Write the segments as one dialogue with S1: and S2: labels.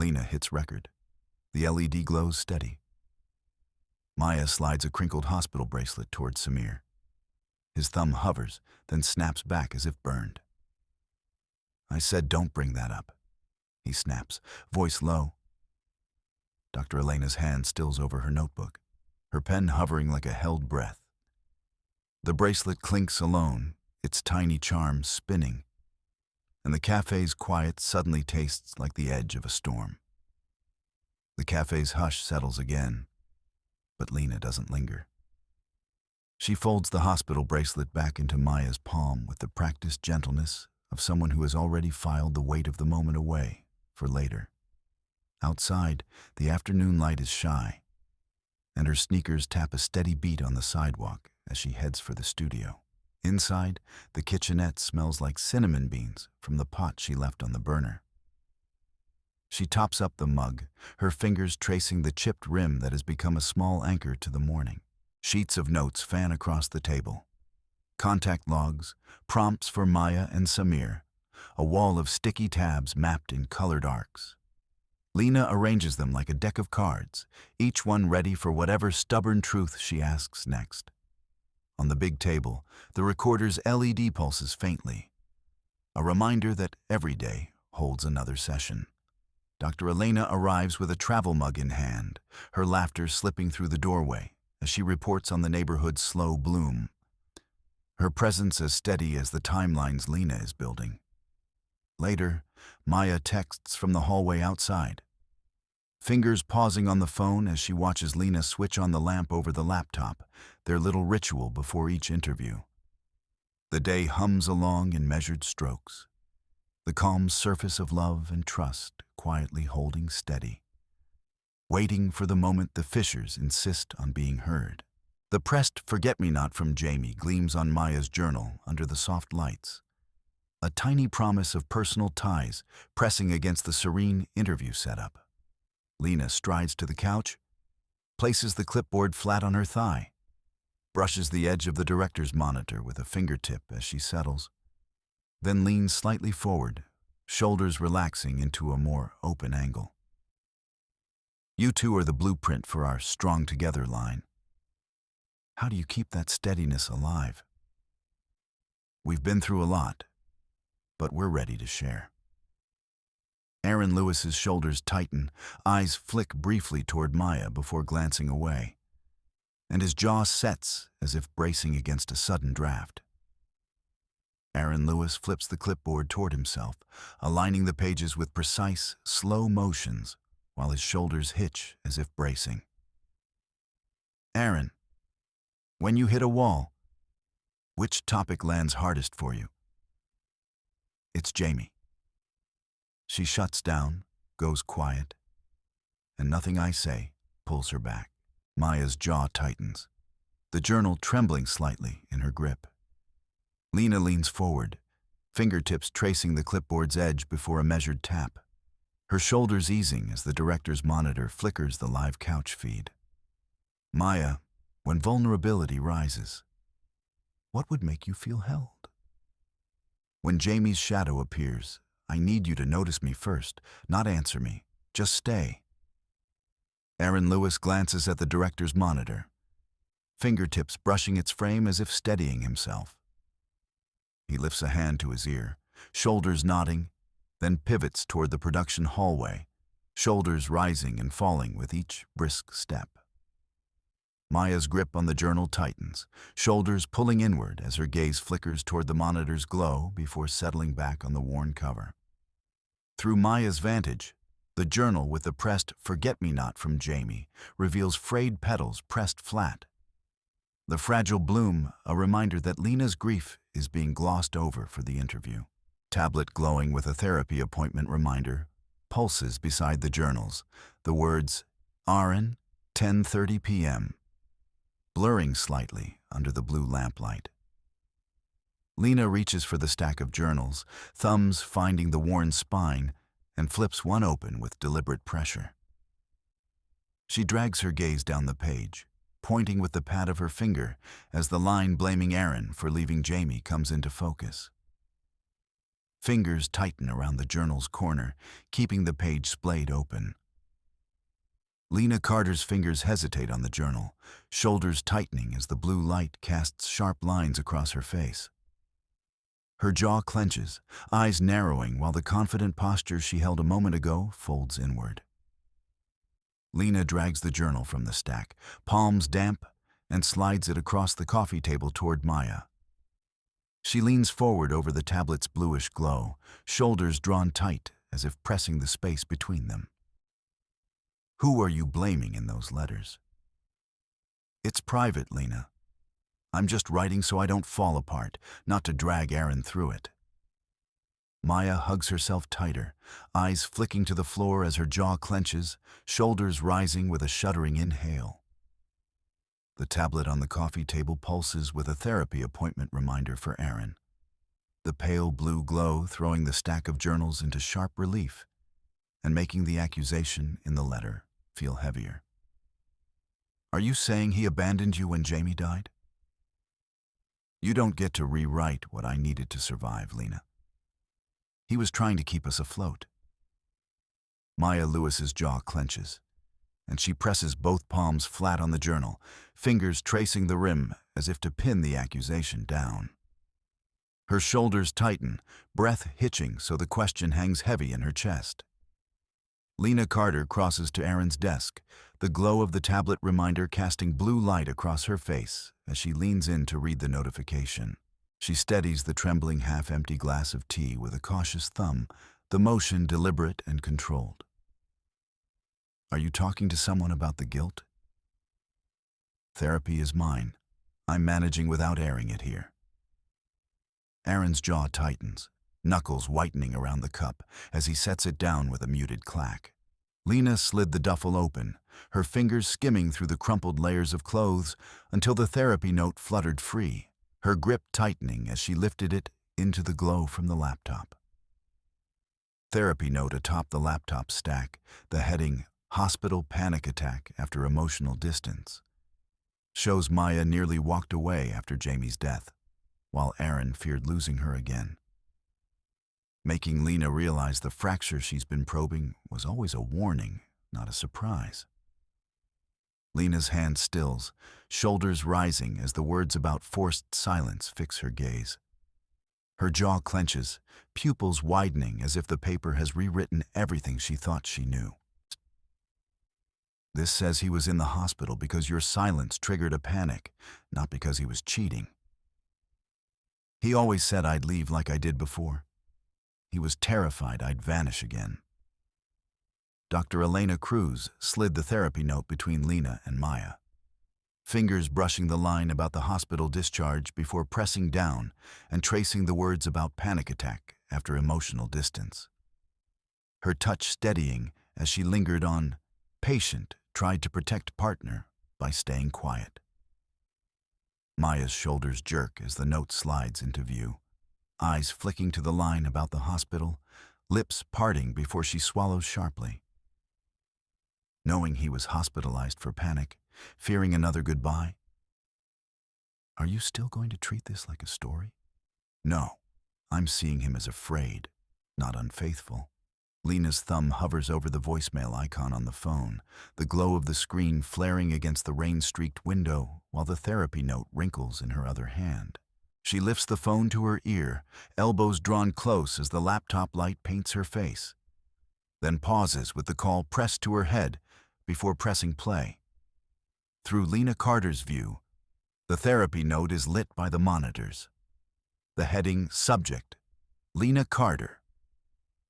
S1: Lena hits record. The LED glows steady. Maya slides a crinkled hospital bracelet towards Samir. His thumb hovers, then snaps back as if burned. "I said don't bring that up," he snaps, voice low. Dr. Elena's hand stills over her notebook, her pen hovering like a held breath. The bracelet clinks alone, its tiny charm spinning, and the cafe's quiet suddenly tastes like the edge of a storm. The cafe's hush settles again, but Lena doesn't linger. She folds the hospital bracelet back into Maya's palm with the practiced gentleness of someone who has already filed the weight of the moment away for later. Outside, the afternoon light is shy, and her sneakers tap a steady beat on the sidewalk as she heads for the studio. Inside, the kitchenette smells like cinnamon beans from the pot she left on the burner. She tops up the mug, her fingers tracing the chipped rim that has become a small anchor to the morning. Sheets of notes fan across the table. Contact logs, prompts for Maya and Samir, a wall of sticky tabs mapped in colored arcs. Lena arranges them like a deck of cards, each one ready for whatever stubborn truth she asks next. On the big table, the recorder's LED pulses faintly, a reminder that every day holds another session. Dr. Elena arrives with a travel mug in hand, her laughter slipping through the doorway as she reports on the neighborhood's slow bloom, her presence as steady as the timelines Lena is building. Later, Maya texts from the hallway outside, fingers pausing on the phone as she watches Lena switch on the lamp over the laptop, their little ritual before each interview. The day hums along in measured strokes, the calm surface of love and trust quietly holding steady, waiting for the moment the Fishers insist on being heard. The pressed forget-me-not from Jamie gleams on Maya's journal under the soft lights, a tiny promise of personal ties pressing against the serene interview setup. Lena strides to the couch, places the clipboard flat on her thigh, brushes the edge of the director's monitor with a fingertip as she settles, then leans slightly forward, shoulders relaxing into a more open angle. "You two are the blueprint for our strong together line. How do you keep that steadiness alive? We've been through a lot, but we're ready to share." Aaron Lewis's shoulders tighten, eyes flick briefly toward Maya before glancing away, and his jaw sets as if bracing against a sudden draft. Aaron Lewis flips the clipboard toward himself, aligning the pages with precise, slow motions while his shoulders hitch as if bracing. "Aaron, when you hit a wall, which topic lands hardest for you?" "It's Jamie." She shuts down, goes quiet, and nothing I say pulls her back. Maya's jaw tightens, the journal trembling slightly in her grip. Lena leans forward, fingertips tracing the clipboard's edge before a measured tap, her shoulders easing as the director's monitor flickers the live couch feed. "Maya, when vulnerability rises, what would make you feel held? When Jamie's shadow appears, I need you to notice me first, not answer me. Just stay." Aaron Lewis glances at the director's monitor, fingertips brushing its frame as if steadying himself. He lifts a hand to his ear, shoulders nodding, then pivots toward the production hallway, shoulders rising and falling with each brisk step. Maya's grip on the journal tightens, shoulders pulling inward as her gaze flickers toward the monitor's glow before settling back on the worn cover. Through Maya's vantage, the journal with the pressed forget-me-not from Jamie reveals frayed petals pressed flat. The fragile bloom, a reminder that Lena's grief is being glossed over for the interview. Tablet glowing with a therapy appointment reminder pulses beside the journals, the words, "Aaron, 10:30 p.m., blurring slightly under the blue lamplight. Lena reaches for the stack of journals, thumbs finding the worn spine, and flips one open with deliberate pressure. She drags her gaze down the page, pointing with the pad of her finger as the line blaming Aaron for leaving Jamie comes into focus. Fingers tighten around the journal's corner, keeping the page splayed open. Lena Carter's fingers hesitate on the journal, shoulders tightening as the blue light casts sharp lines across her face. Her jaw clenches, eyes narrowing while the confident posture she held a moment ago folds inward. Lena drags the journal from the stack, palms damp, and slides it across the coffee table toward Maya. She leans forward over the tablet's bluish glow, shoulders drawn tight as if pressing the space between them. Who are you blaming in those letters? It's private, Lena. I'm just writing so I don't fall apart, not to drag Aaron through it. Maya hugs herself tighter, eyes flicking to the floor as her jaw clenches, shoulders rising with a shuddering inhale. The tablet on the coffee table pulses with a therapy appointment reminder for Aaron. The pale blue glow throwing the stack of journals into sharp relief and making the accusation in the letter feel heavier. Are you saying he abandoned you when Jamie died? You don't get to rewrite what I needed to survive, Lena. He was trying to keep us afloat. Maya Lewis's jaw clenches, and she presses both palms flat on the journal, fingers tracing the rim as if to pin the accusation down. Her shoulders tighten, breath hitching so the question hangs heavy in her chest. Lena Carter crosses to Aaron's desk, the glow of the tablet reminder casting blue light across her face as she leans in to read the notification. She steadies the trembling half-empty glass of tea with a cautious thumb, the motion deliberate and controlled. Are you talking to someone about the guilt? Therapy is mine. I'm managing without airing it here. Aaron's jaw tightens, knuckles whitening around the cup as he sets it down with a muted clack. Lena slid the duffel open, her fingers skimming through the crumpled layers of clothes until the therapy note fluttered free, her grip tightening as she lifted it into the glow from the laptop. Therapy note atop the laptop stack, the heading, Hospital Panic Attack After Emotional Distance, shows Maya nearly walked away after Jamie's death, while Aaron feared losing her again. Making Lena realize the fracture she's been probing was always a warning, not a surprise. Lena's hand stills, shoulders rising as the words about forced silence fix her gaze. Her jaw clenches, pupils widening as if the paper has rewritten everything she thought she knew. This says he was in the hospital because your silence triggered a panic, not because he was cheating. He always said I'd leave like I did before. He was terrified I'd vanish again. Dr. Elena Cruz slid the therapy note between Lena and Maya, fingers brushing the line about the hospital discharge before pressing down and tracing the words about panic attack after emotional distance. Her touch steadying as she lingered on patient tried to protect partner by staying quiet. Maya's shoulders jerk as the note slides into view, eyes flicking to the line about the hospital, lips parting before she swallows sharply. Knowing he was hospitalized for panic, fearing another goodbye. Are you still going to treat this like a story? No, I'm seeing him as afraid, not unfaithful. Lena's thumb hovers over the voicemail icon on the phone, the glow of the screen flaring against the rain-streaked window while the therapy note wrinkles in her other hand. She lifts the phone to her ear, elbows drawn close as the laptop light paints her face, then pauses with the call pressed to her head before pressing play. Through Lena Carter's view, the therapy note is lit by the monitors. The heading Subject, Lena Carter,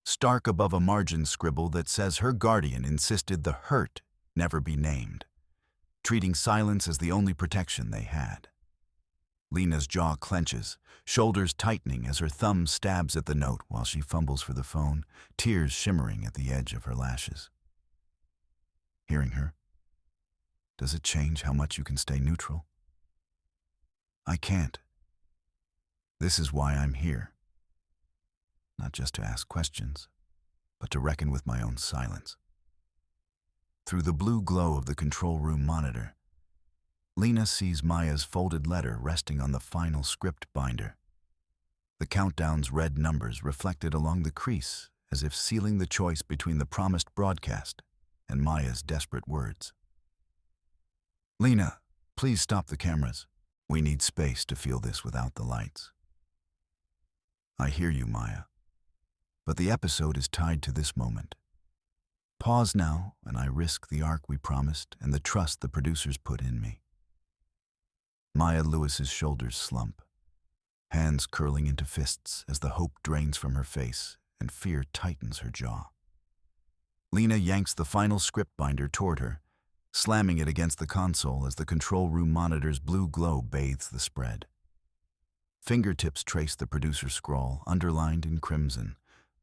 S1: stark above a margin scribble that says her guardian insisted the hurt never be named, treating silence as the only protection they had. Lena's jaw clenches, shoulders tightening as her thumb stabs at the note while she fumbles for the phone, tears shimmering at the edge of her lashes. Hearing her, does it change how much you can stay neutral? I can't. This is why I'm here. Not just to ask questions, but to reckon with my own silence. Through the blue glow of the control room monitor, Lena sees Maya's folded letter resting on the final script binder. The countdown's red numbers reflected along the crease as if sealing the choice between the promised broadcast and Maya's desperate words. "Lena, please stop the cameras. We need space to feel this without the lights." "I hear you, Maya. But the episode is tied to this moment. Pause now, and I risk the arc we promised and the trust the producers put in me." Maya Lewis's shoulders slump, hands curling into fists as the hope drains from her face and fear tightens her jaw. Lena yanks the final script binder toward her, slamming it against the console as the control room monitor's blue glow bathes the spread. Fingertips trace the producer's scrawl, underlined in crimson,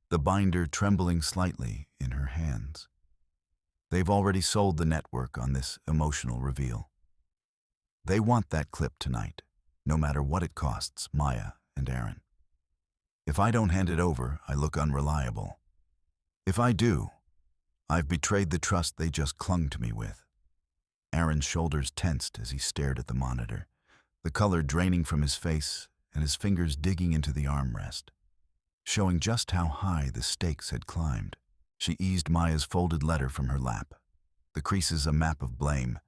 S1: the binder trembling slightly in her hands. They've already sold the network on this emotional reveal. They want that clip tonight, no matter what it costs Maya and Aaron. If I don't hand it over, I look unreliable. If I do, I've betrayed the trust they just clung to me with. Aaron's shoulders tensed as he stared at the monitor, the color draining from his face and his fingers digging into the armrest, showing just how high the stakes had climbed. She eased Maya's folded letter from her lap, the creases a map of blame,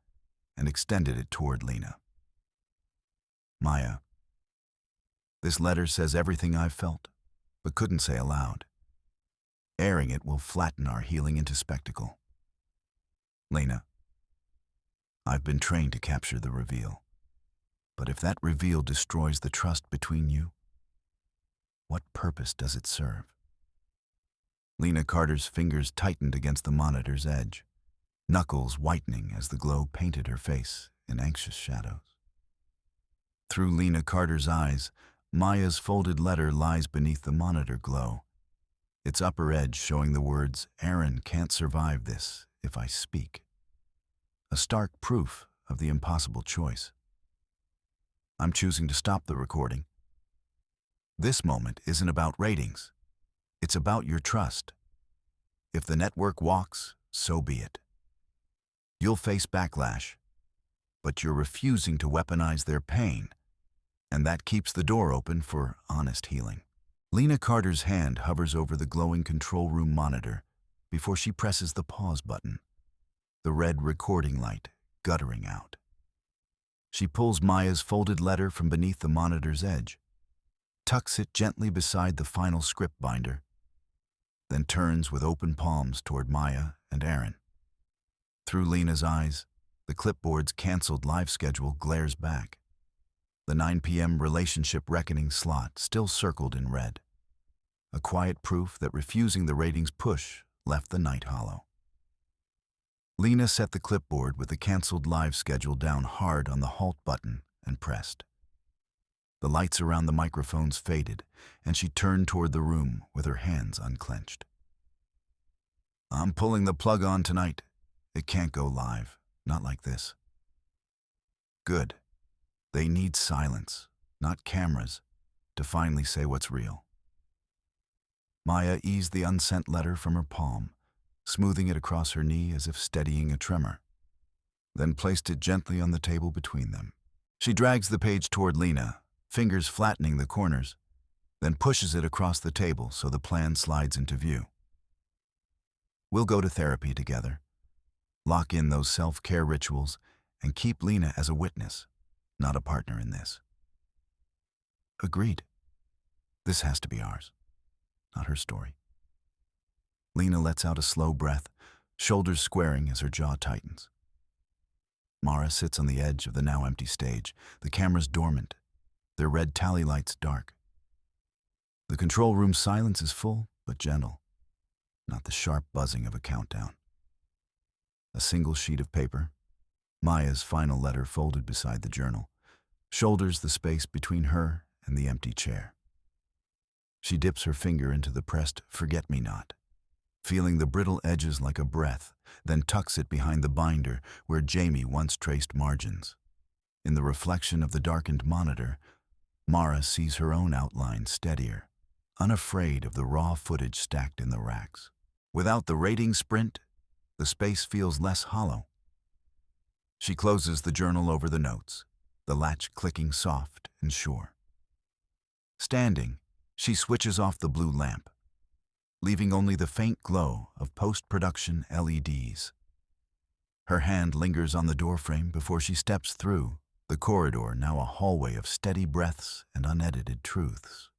S1: and extended it toward Lena. "Maya, this letter says everything I've felt, but couldn't say aloud. Airing it will flatten our healing into spectacle. Lena, I've been trained to capture the reveal. But if that reveal destroys the trust between you, what purpose does it serve?" Lena Carter's fingers tightened against the monitor's edge, knuckles whitening as the glow painted her face in anxious shadows. Through Lena Carter's eyes, Maya's folded letter lies beneath the monitor glow, its upper edge showing the words, "Aaron can't survive this if I speak." A stark proof of the impossible choice. "I'm choosing to stop the recording. This moment isn't about ratings. It's about your trust. If the network walks, so be it. You'll face backlash, but you're refusing to weaponize their pain, and that keeps the door open for honest healing." Lena Carter's hand hovers over the glowing control room monitor before she presses the pause button, the red recording light guttering out. She pulls Maya's folded letter from beneath the monitor's edge, tucks it gently beside the final script binder, then turns with open palms toward Maya and Aaron. Through Lena's eyes, the clipboard's canceled live schedule glares back, the 9 p.m. relationship reckoning slot still circled in red, a quiet proof that refusing the ratings push left the night hollow. Lena set the clipboard with the canceled live schedule down hard on the halt button and pressed. The lights around the microphones faded, and she turned toward the room with her hands unclenched. "I'm pulling the plug on tonight. It can't go live, not like this." "Good. They need silence, not cameras, to finally say what's real." Maya eased the unsent letter from her palm, smoothing it across her knee as if steadying a tremor, then placed it gently on the table between them. She drags the page toward Lena, fingers flattening the corners, then pushes it across the table so the plan slides into view. "We'll go to therapy together, lock in those self-care rituals, and keep Lena as a witness, not a partner in this." "Agreed. This has to be ours, not her story." Lena lets out a slow breath, shoulders squaring as her jaw tightens. Mara sits on the edge of the now empty stage, the cameras dormant, their red tally lights dark. The control room's silence is full but gentle, not the sharp buzzing of a countdown. A single sheet of paper, Maya's final letter folded beside the journal, shoulders the space between her and the empty chair. She dips her finger into the pressed forget-me-not, feeling the brittle edges like a breath, then tucks it behind the binder where Jamie once traced margins. In the reflection of the darkened monitor, Mara sees her own outline steadier, unafraid of the raw footage stacked in the racks. Without the rating sprint, the space feels less hollow. She closes the journal over the notes, the latch clicking soft and sure. Standing, She switches off the blue lamp, leaving only the faint glow of post-production LEDs. Her hand lingers on the doorframe before she steps through, the corridor now a hallway of steady breaths and unedited truths.